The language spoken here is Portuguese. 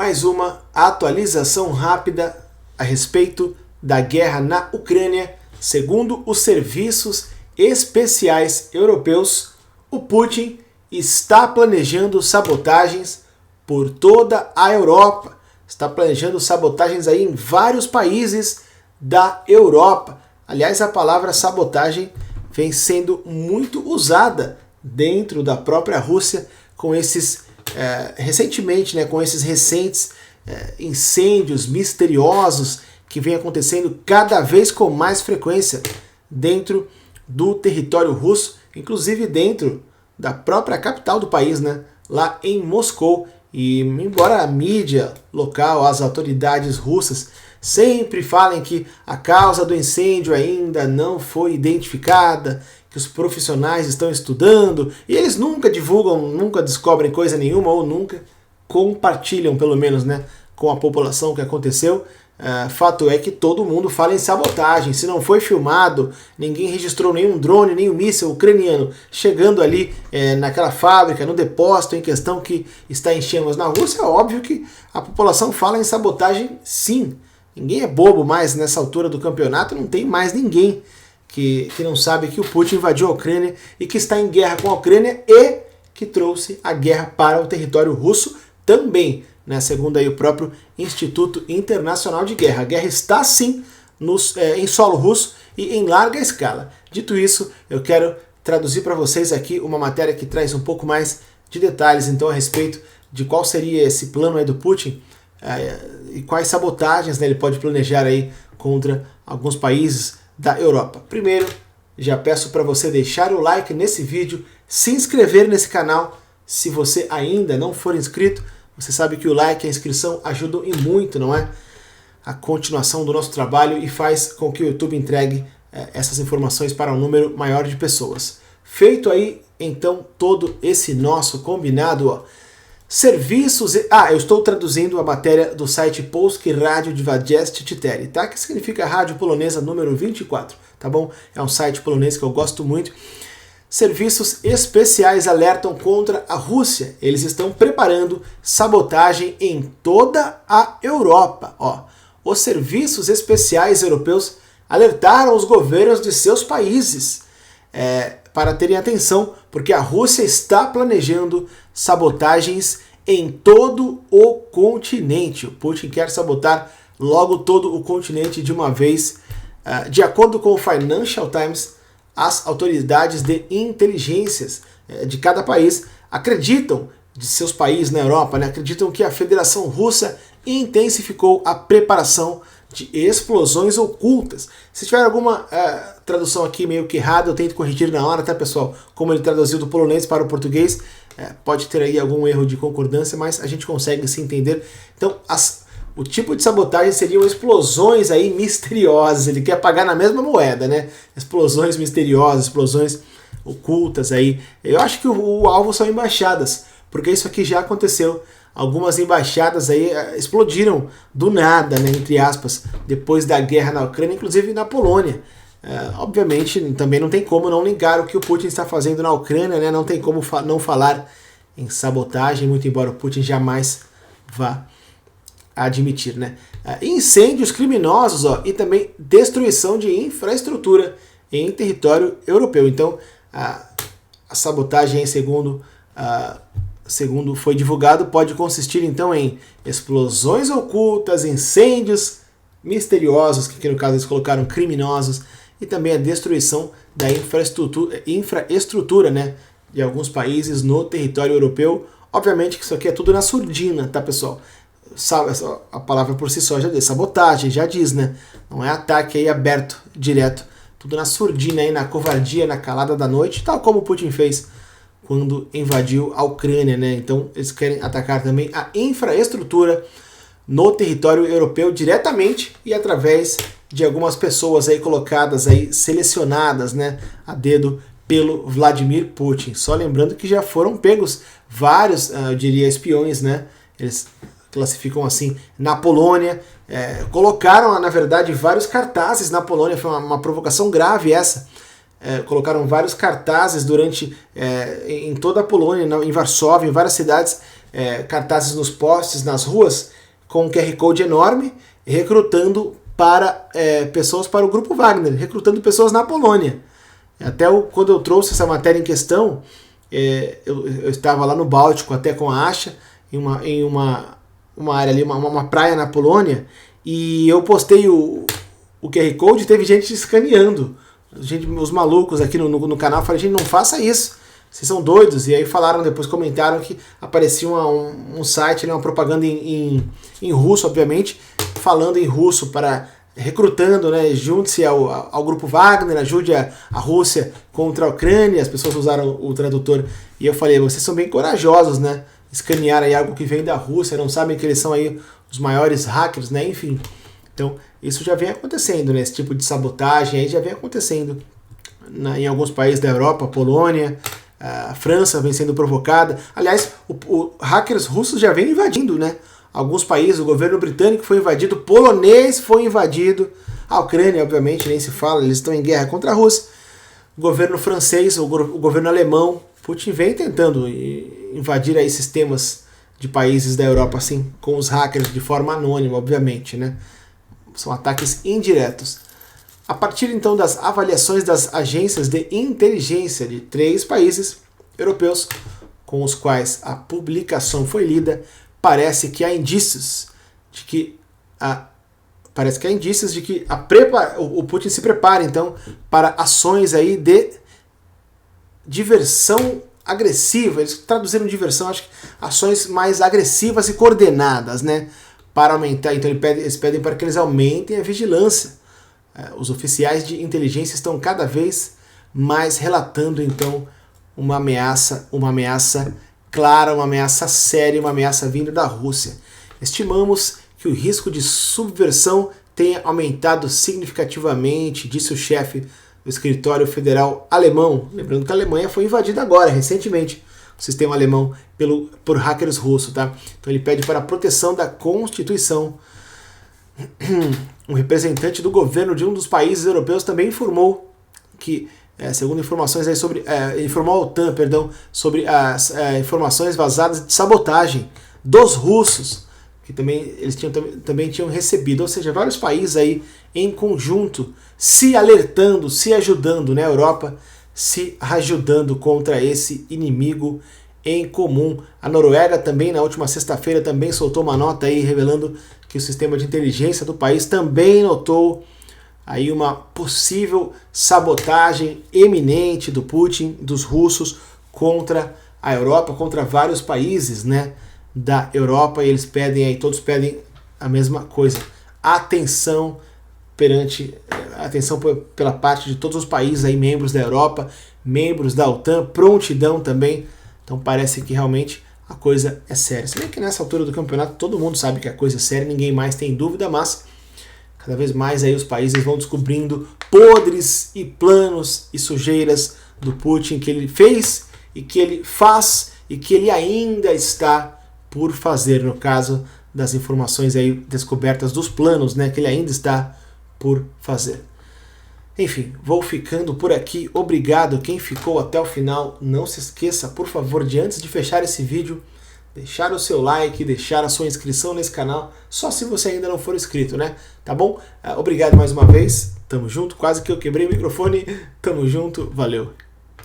mais uma atualização rápida a respeito da guerra na Ucrânia. Segundo os serviços especiais europeus, o Putin está planejando sabotagens por toda a Europa. Está planejando sabotagens aí em vários países da Europa. Aliás, a palavra sabotagem vem sendo muito usada dentro da própria Rússia com esses recentemente, com esses recentes incêndios misteriosos que vem acontecendo cada vez com mais frequência dentro do território russo, inclusive dentro da própria capital do país, lá em Moscou. E embora a mídia local, as autoridades russas sempre falem que a causa do incêndio ainda não foi identificada, que os profissionais estão estudando, e eles nunca divulgam, nunca descobrem coisa nenhuma, ou nunca compartilham, pelo menos, com a população o que aconteceu. Fato é que todo mundo fala em sabotagem. Se não foi filmado, ninguém registrou nenhum drone, nenhum míssil ucraniano chegando ali naquela fábrica, no depósito em questão que está em chamas na Rússia, é óbvio que a população fala em sabotagem sim. Ninguém é bobo mais nessa altura do campeonato, não tem mais ninguém que não sabe que o Putin invadiu a Ucrânia e que está em guerra com a Ucrânia e que trouxe a guerra para o território russo também, segundo aí o próprio Instituto Internacional de Guerra. A guerra está sim em solo russo e em larga escala. Dito isso, eu quero traduzir para vocês aqui uma matéria que traz um pouco mais de detalhes então a respeito de qual seria esse plano aí do Putin e quais sabotagens ele pode planejar aí contra alguns países da Europa. Primeiro, já peço para você deixar o like nesse vídeo, se inscrever nesse canal se você ainda não for inscrito. Você sabe que o like e a inscrição ajudam e muito, não é? A continuação do nosso trabalho e faz com que o YouTube entregue essas informações para um número maior de pessoas. Feito aí, então, todo esse nosso combinado, serviços... eu estou traduzindo a matéria do site Polski Radio 24, tá? Que significa Rádio Polonesa número 24, tá bom? É um site polonês que eu gosto muito. Serviços especiais alertam contra a Rússia. Eles estão preparando sabotagem em toda a Europa. Os serviços especiais europeus alertaram os governos de seus países para terem atenção, porque a Rússia está planejando sabotagens em todo o continente. O Putin quer sabotar logo todo o continente de uma vez. De acordo com o Financial Times, as autoridades de inteligências de cada país acreditam, de seus países na Europa, acreditam que a Federação Russa intensificou a preparação de explosões ocultas. Se tiver alguma tradução aqui meio que errada, eu tento corrigir na hora, tá, pessoal? Como ele traduziu do polonês para o português, pode ter aí algum erro de concordância, mas a gente consegue se entender. Então, o tipo de sabotagem seriam explosões aí misteriosas. Ele quer pagar na mesma moeda, Explosões misteriosas, explosões ocultas aí. Eu acho que o alvo são embaixadas, porque isso aqui já aconteceu. Algumas embaixadas aí explodiram do nada, entre aspas, depois da guerra na Ucrânia, inclusive na Polônia. Obviamente, também não tem como não ligar o que o Putin está fazendo na Ucrânia, Não tem como não falar em sabotagem, muito embora o Putin jamais vá admitir, Incêndios criminosos, e também destruição de infraestrutura em território europeu. Então, a sabotagem, segundo foi divulgado, pode consistir então em explosões ocultas, incêndios misteriosos, que no caso eles colocaram criminosos, e também a destruição da infraestrutura, de alguns países no território europeu. Obviamente que isso aqui é tudo na surdina, tá, pessoal? A palavra por si só já diz, sabotagem, já diz, Não é ataque aí aberto, direto. Tudo na surdina, aí, na covardia, na calada da noite, tal como o Putin fez quando invadiu a Ucrânia, Então eles querem atacar também a infraestrutura no território europeu diretamente e através de algumas pessoas aí colocadas, aí selecionadas, a dedo pelo Vladimir Putin. Só lembrando que já foram pegos vários, eu diria, espiões, Eles classificam assim, na Polônia, colocaram, na verdade, vários cartazes na Polônia, foi uma provocação grave essa, colocaram vários cartazes em toda a Polônia, em Varsóvia, em várias cidades, cartazes nos postes, nas ruas, com um QR Code enorme, recrutando pessoas para o Grupo Wagner, recrutando pessoas na Polônia. Até quando eu trouxe essa matéria em questão, eu estava lá no Báltico, até com a Asha, em uma área ali, uma praia na Polônia, e eu postei o QR Code e teve gente escaneando. Os malucos aqui no canal falaram, gente, não faça isso, vocês são doidos. E aí depois comentaram que aparecia um site, uma propaganda em russo, obviamente, falando em russo, recrutando, né, junte-se ao Grupo Wagner, ajude a Rússia contra a Ucrânia. As pessoas usaram o tradutor e eu falei, vocês são bem corajosos, né, escanear aí algo que vem da Rússia, não sabem que eles são aí os maiores hackers, né, enfim. Então, isso já vem acontecendo, né, esse tipo de sabotagem aí já vem acontecendo em alguns países da Europa, Polônia, a França vem sendo provocada. Aliás, hackers russos já vêm invadindo, né, alguns países. O governo britânico foi invadido, o polonês foi invadido, a Ucrânia, obviamente, nem se fala, eles estão em guerra contra a Rússia. O governo francês, o governo alemão, Putin vem tentando invadir aí sistemas de países da Europa, assim, com os hackers de forma anônima, obviamente, né? São ataques indiretos. A partir então das avaliações das agências de inteligência de 3 países europeus com os quais a publicação foi lida, parece que há indícios de que o Putin se prepara então para ações aí de diversão agressiva. Eles traduziram diversão, acho que ações mais agressivas e coordenadas, né, para aumentar. Então eles pedem para que eles aumentem a vigilância. Os oficiais de inteligência estão cada vez mais relatando então uma ameaça clara, uma ameaça séria, uma ameaça vinda da Rússia. Estimamos que o risco de subversão tenha aumentado significativamente, disse o chefe do escritório federal alemão. Lembrando que a Alemanha foi invadida agora, recentemente, o sistema alemão por hackers russos, tá? Então ele pede para a proteção da Constituição. Um representante do governo de um dos países europeus também informou que, segundo informações aí informou a OTAN, sobre as informações vazadas de sabotagem dos russos, que eles também tinham recebido. Ou seja, vários países aí em conjunto se alertando, se ajudando, né? A Europa se ajudando contra esse inimigo em comum. A Noruega também, na última sexta-feira, também soltou uma nota aí revelando que o sistema de inteligência do país também notou aí uma possível sabotagem eminente do Putin, dos russos, contra a Europa, contra vários países, né, da Europa. E eles todos pedem a mesma coisa: atenção pela parte de todos os países aí, membros da Europa, membros da OTAN, prontidão também. Então parece que realmente a coisa é séria. Se bem que nessa altura do campeonato todo mundo sabe que a coisa é séria, ninguém mais tem dúvida, mas cada vez mais aí os países vão descobrindo podres e planos e sujeiras do Putin, que ele fez e que ele faz e que ele ainda está por fazer, no caso das informações aí descobertas dos planos, né, que ele ainda está por fazer. Enfim, vou ficando por aqui. Obrigado quem ficou até o final. Não se esqueça, por favor, de antes de fechar esse vídeo, deixar o seu like, deixar a sua inscrição nesse canal, só se você ainda não for inscrito, né? Tá bom? Obrigado mais uma vez. Tamo junto. Quase que eu quebrei o microfone. Tamo junto. Valeu.